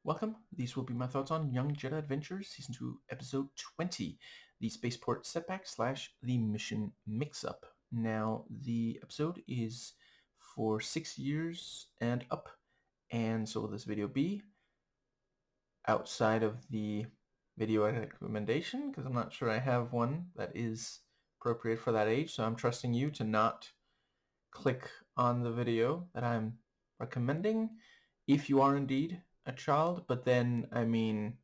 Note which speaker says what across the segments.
Speaker 1: welcome. These will be my thoughts on Young Jedi Adventures, Season 2, Episode 20, the Spaceport Setback / the Mission Mix-Up. Now, the episode is for 6 years and up, and so will this video be. Outside of the video recommendation, because I'm not sure I have one that is appropriate for that age, so I'm trusting you to not click on the video that I'm recommending if you are indeed a child. But then, I mean,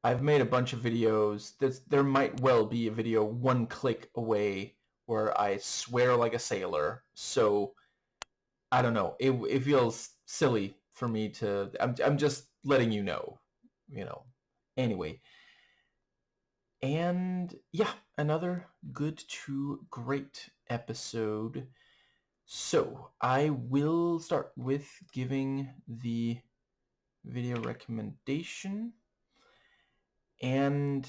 Speaker 1: I've made a bunch of videos. There might well be a video one click away where I swear like a sailor. So, I don't know. It feels silly for me to... I'm just letting you know. Anyway. And, yeah, another good to great episode. So, I will start with giving the video recommendation. And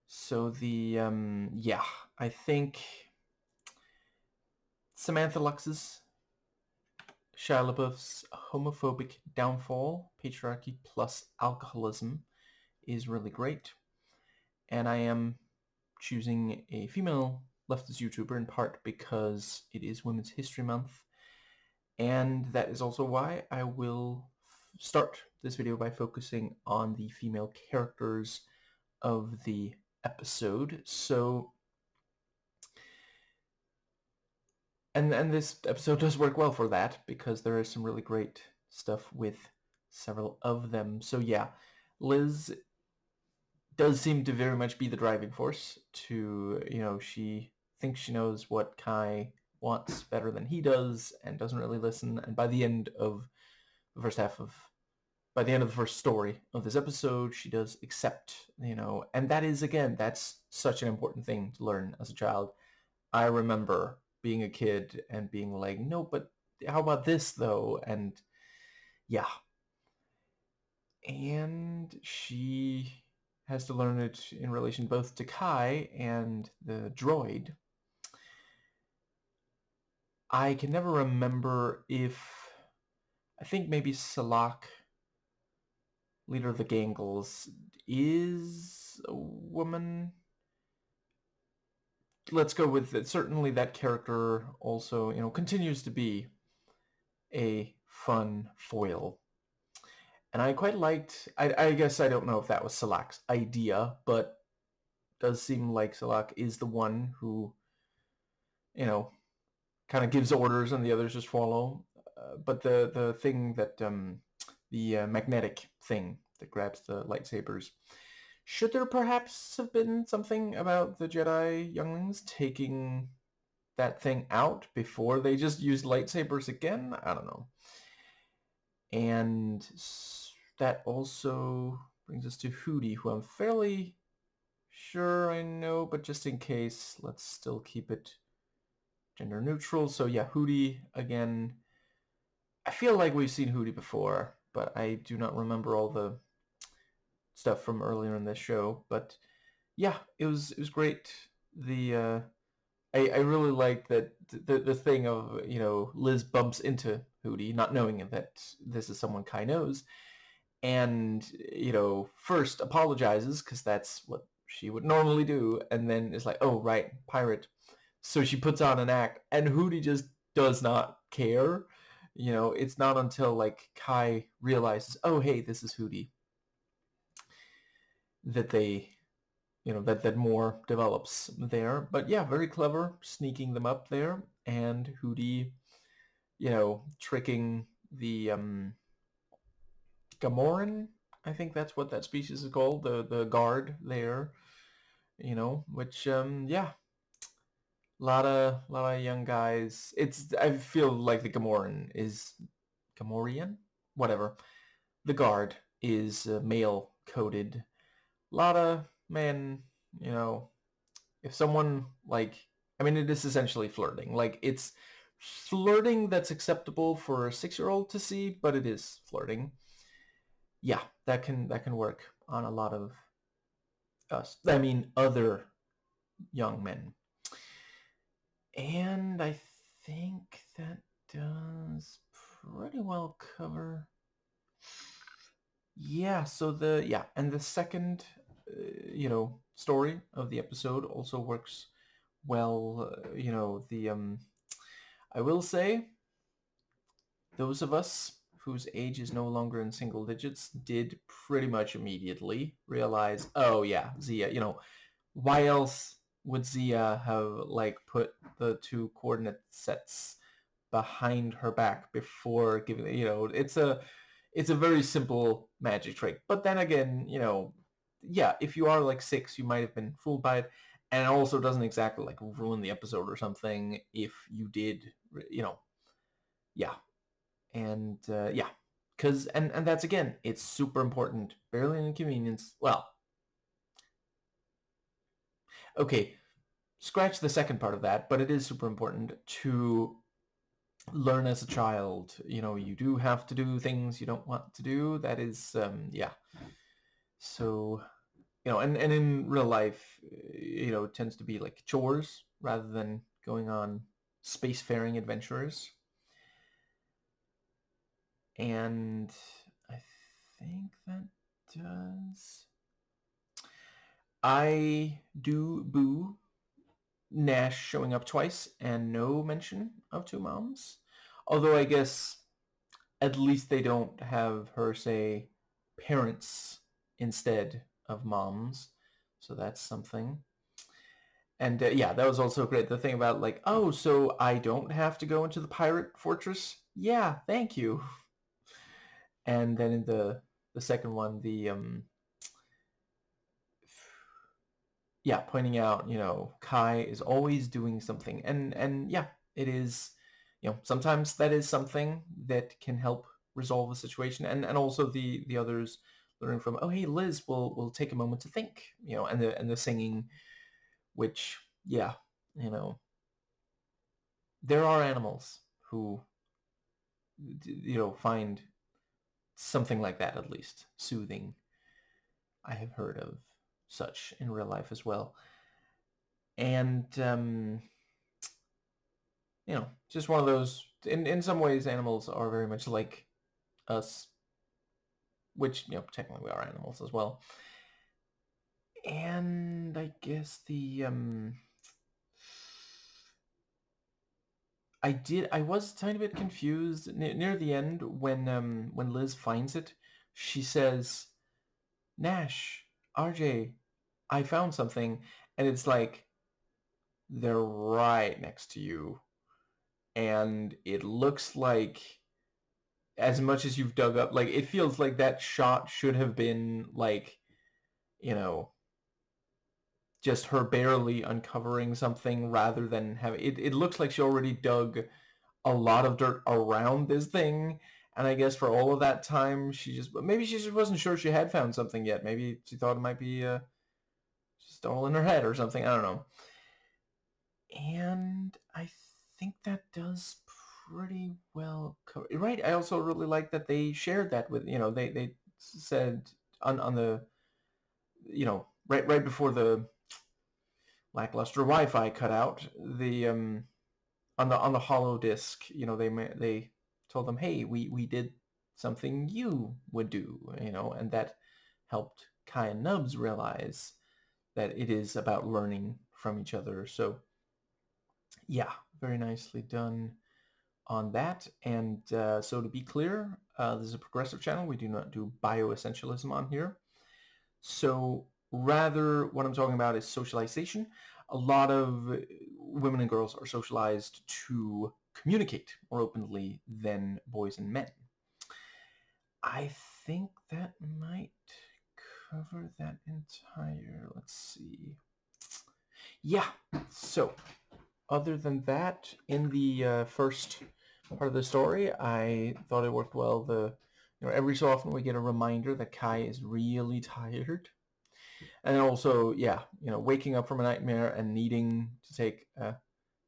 Speaker 1: so I think Samantha Lux's Shia LaBeouf's homophobic downfall, patriarchy plus alcoholism, is really great. And I am choosing a female leftist YouTuber in part because it is Women's History Month. And that is also why I will start this video by focusing on the female characters of the episode. So, and this episode does work well for that because there is some really great stuff with several of them. So yeah, Liz does seem to very much be the driving force to, she thinks she knows what Kai wants better than he does and doesn't really listen. And by the end of the first story of this episode, she does accept, and that is, again, that's such an important thing to learn as a child. I remember being a kid and being like, no, but how about this though? And yeah. And she has to learn it in relation both to Kai and the droid. I can never remember if... I think maybe Salak, leader of the Gangles, is a woman. Let's go with it. Certainly that character also, continues to be a fun foil. And I quite liked... I guess I don't know if that was Salak's idea, but does seem like Salak is the one who, kind of gives orders and the others just follow. But the thing that... the magnetic thing that grabs the lightsabers. Should there perhaps have been something about the Jedi younglings taking that thing out before they just used lightsabers again? I don't know. And that also brings us to Hootie, who I'm fairly sure I know, but just in case, let's still keep it gender neutral. So yeah, Hootie, again, I feel like we've seen Hootie before, but I do not remember all the stuff from earlier in this show. But yeah, it was great. I really like that the thing of, Liz bumps into Hootie, not knowing that this is someone Kai knows, and, first apologizes because that's what she would normally do, and then is like, oh, right, pirate. So she puts on an act, and Hootie just does not care. It's not until, like, Kai realizes, oh, hey, this is Hootie, that they, that more develops there. But yeah, very clever, sneaking them up there, and Hootie, tricking the Gamoran, I think that's what that species is called, the guard there, which, yeah, lot of young guys. I feel like the Gamorrean, whatever. The guard is male coded. Lot of men, if someone, like, I mean, it is essentially flirting. Like, it's flirting that's acceptable for a 6-year-old to see, but it is flirting. Yeah, that can work on a lot of other young men. And I think that does pretty well cover. Yeah, so and the second, story of the episode also works well. I will say, those of us whose age is no longer in single digits did pretty much immediately realize, oh yeah, Zia, why else would Zia have like put the two coordinate sets behind her back before giving, it's a very simple magic trick. But then again, yeah, if you are like 6, you might have been fooled by it. And it also doesn't exactly like ruin the episode or something if you did, yeah. And yeah, because and that's, again, it's super important. Barely an inconvenience. Well, okay, scratch the second part of that, but it is super important to learn as a child. You do have to do things you don't want to do. That is, yeah. So, and in real life, it tends to be like chores rather than going on spacefaring adventures. And I think that does. I do boo Nash showing up twice and no mention of two moms. Although I guess at least they don't have her say parents instead of moms. So that's something. And yeah, that was also great. The thing about like, oh, so I don't have to go into the pirate fortress? Yeah, thank you. And then in the second one, yeah, pointing out, Kai is always doing something. And yeah, it is, sometimes that is something that can help resolve a situation. And also the others learning from, oh, hey, Liz will take a moment to think, and the singing, which, yeah, there are animals who, find something like that at least soothing. I have heard of such in real life as well. And just one of those. In some ways, animals are very much like us, which, technically we are animals as well. And I guess I was a tiny bit confused near the end when Liz finds it. She says, Nash, RJ, I found something, and it's like they're right next to you, and it looks like, as much as you've dug up, like, it feels like that shot should have been like, you know, just her barely uncovering something rather than having it looks like she already dug a lot of dirt around this thing. And I guess for all of that time, maybe she just wasn't sure she had found something yet. Maybe she thought it might be just all in her head or something. I don't know. And I think that does pretty well cover. Right. I also really like that they shared that with, they said on the, right before the lackluster Wi-Fi cut out, the on the hollow disk, they told them, hey, we did something you would do, and that helped Kai and Nubs realize that it is about learning from each other. So yeah, very nicely done on that. And so to be clear, this is a progressive channel. We do not do bioessentialism on here. So rather, what I'm talking about is socialization. A lot of women and girls are socialized to communicate more openly than boys and men. I think that might cover that entire, let's see. Yeah, so other than that, in the first part of the story, I thought it worked well. Every so often we get a reminder that Kai is really tired. And also, yeah, waking up from a nightmare and needing to take a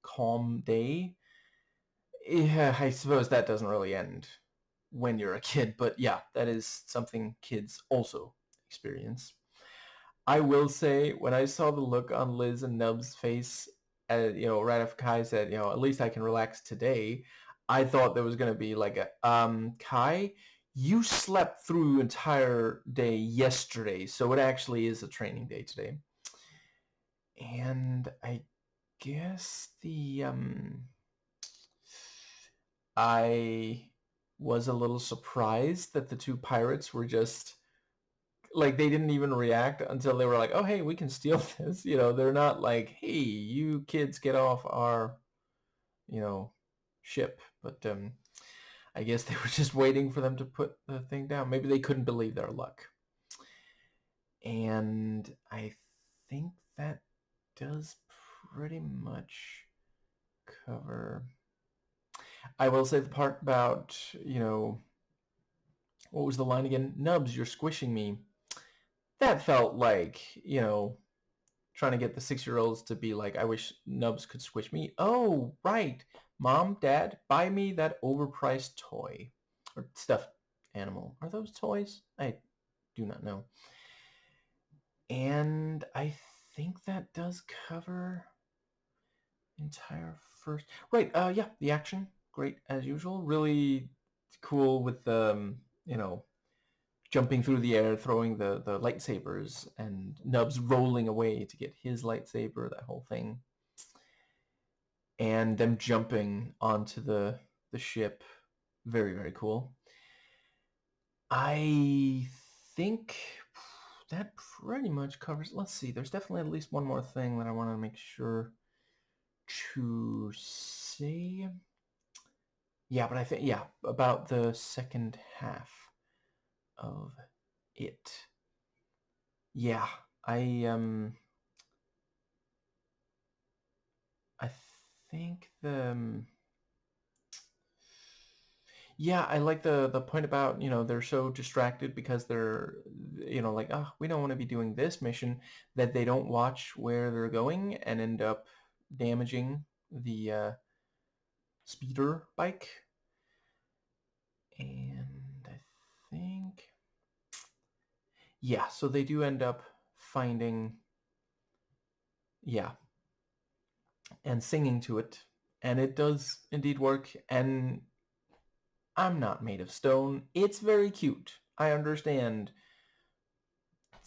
Speaker 1: calm day. Yeah, I suppose that doesn't really end when you're a kid, but yeah, that is something kids also experience. I will say, when I saw the look on Liz and Nub's face, right after Kai said, at least I can relax today, I thought there was going to be like Kai, you slept through entire day yesterday, so it actually is a training day today. And I guess I was a little surprised that the two pirates were just like, they didn't even react until they were like, oh, hey, we can steal this. They're not like, hey, you kids get off our, ship. But I guess they were just waiting for them to put the thing down. Maybe they couldn't believe their luck. And I think that does pretty much cover. I will say the part about, what was the line again? Nubs, you're squishing me. That felt like, trying to get the 6-year-olds to be like, I wish Nubs could squish me. Oh, right. Mom, Dad, buy me that overpriced toy. Or stuffed animal. Are those toys? I do not know. And I think that does cover entire first. Right, yeah, the action. Great as usual. Really cool with jumping through the air, throwing the lightsabers, and Nubs rolling away to get his lightsaber, that whole thing. And them jumping onto the ship. Very, very cool. I think that pretty much covers. Let's see. There's definitely at least one more thing that I want to make sure to say. Yeah, but I think, yeah, about the second half of it. Yeah, I think yeah, I like the point about, they're so distracted because they're, like, oh, we don't want to be doing this mission, that they don't watch where they're going and end up damaging the speeder bike. And I think, yeah, so they do end up finding, yeah, and singing to it. And it does indeed work. And I'm not made of stone. It's very cute. I understand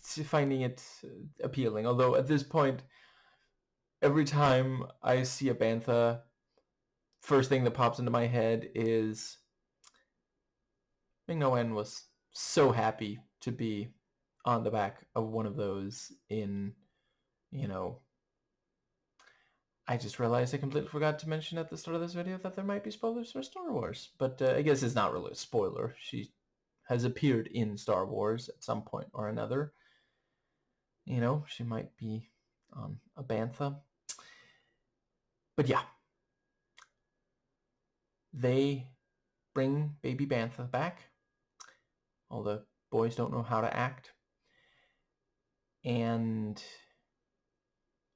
Speaker 1: finding it appealing. Although at this point, every time I see a bantha, first thing that pops into my head is Ming-No was so happy to be on the back of one of those in, I just realized I completely forgot to mention at the start of this video that there might be spoilers for Star Wars. But I guess it's not really a spoiler. She has appeared in Star Wars at some point or another. She might be on a bantha. But yeah, they bring baby bantha back. All the boys don't know how to act. And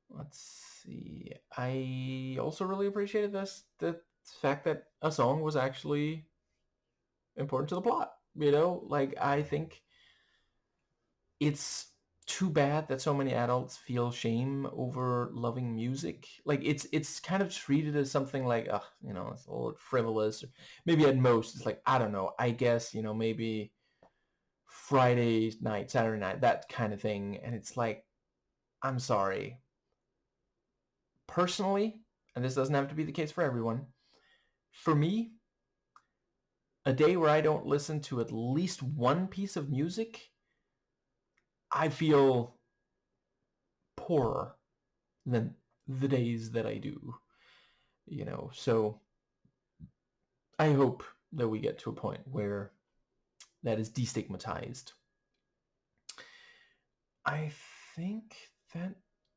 Speaker 1: let's see. I also really appreciated the fact that a song was actually important to the plot. Like, I think it's too bad that so many adults feel shame over loving music. Like, it's kind of treated as something like, it's a little frivolous. Or maybe at most it's like, I don't know, I guess, maybe Friday night, Saturday night, that kind of thing. And it's like, I'm sorry. Personally, and this doesn't have to be the case for everyone, for me, a day where I don't listen to at least one piece of music, I feel poorer than the days that I do. So I hope that we get to a point where that is destigmatized. I think that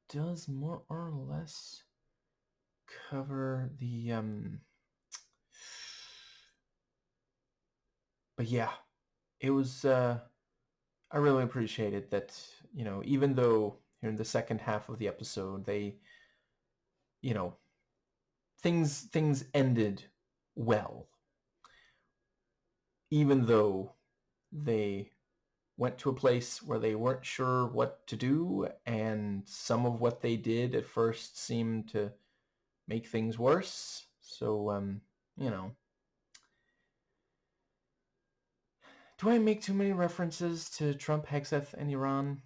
Speaker 1: does more or less cover the but yeah, it was I really appreciated that, even though here in the second half of the episode they, things ended well, even though they went to a place where they weren't sure what to do, and some of what they did at first seemed to make things worse. So, Do I make too many references to Trump, Hexeth, and Iran?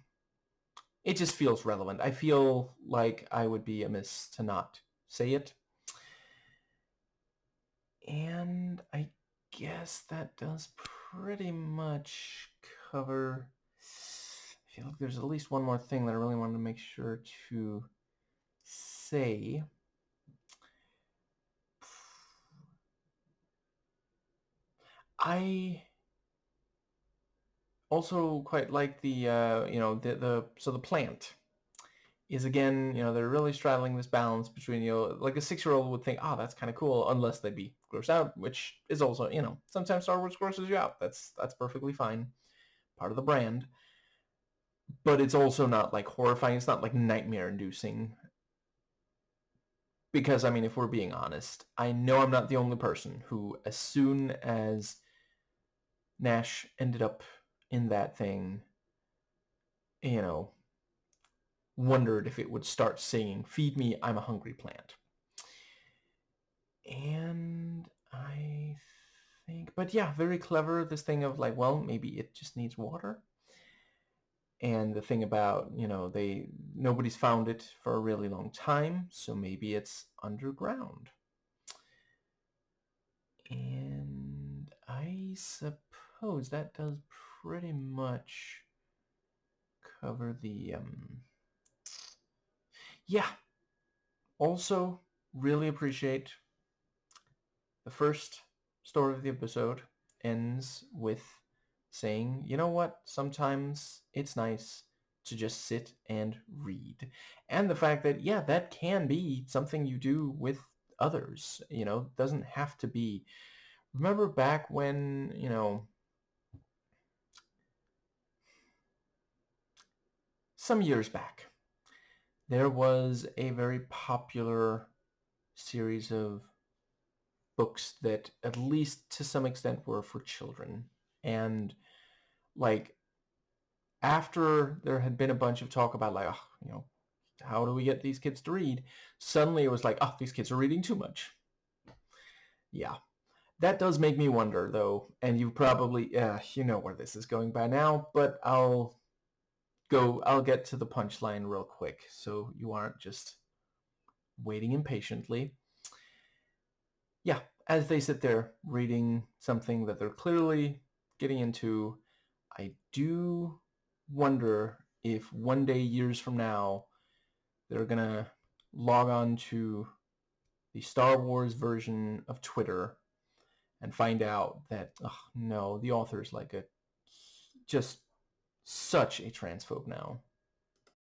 Speaker 1: It just feels relevant. I feel like I would be amiss to not say it. And I guess that does pretty much cover... I feel like there's at least one more thing that I really wanted to make sure to say. I also quite like the so the plant is, again, they're really straddling this balance between, like a 6-year-old would think, oh, that's kind of cool, unless they'd be grossed out, which is also, sometimes Star Wars grosses you out. That's perfectly fine, part of the brand. But it's also not like horrifying. It's not like nightmare inducing. Because, I mean, if we're being honest, I know I'm not the only person who, as soon as Nash ended up in that thing, wondered if it would start singing, "Feed me, I'm a hungry plant." And I think, but yeah, very clever, this thing of like, well, maybe it just needs water. And the thing about, nobody's found it for a really long time, so maybe it's underground. And I suppose that does pretty much cover the, yeah. Also, really appreciate the first story of the episode ends with saying, you know what, sometimes it's nice to just sit and read. And the fact that, yeah, that can be something you do with others, doesn't have to be. Remember back when, some years back, there was a very popular series of books that, at least to some extent, were for children. And like, after there had been a bunch of talk about like, oh, how do we get these kids to read? Suddenly it was like, oh, these kids are reading too much. Yeah. That does make me wonder, though, and you probably, you know where this is going by now, but I'll get to the punchline real quick so you aren't just waiting impatiently. Yeah, as they sit there reading something that they're clearly getting into, I do wonder if one day, years from now, they're going to log on to the Star Wars version of Twitter and find out that, oh, no, the author's like just such a transphobe now.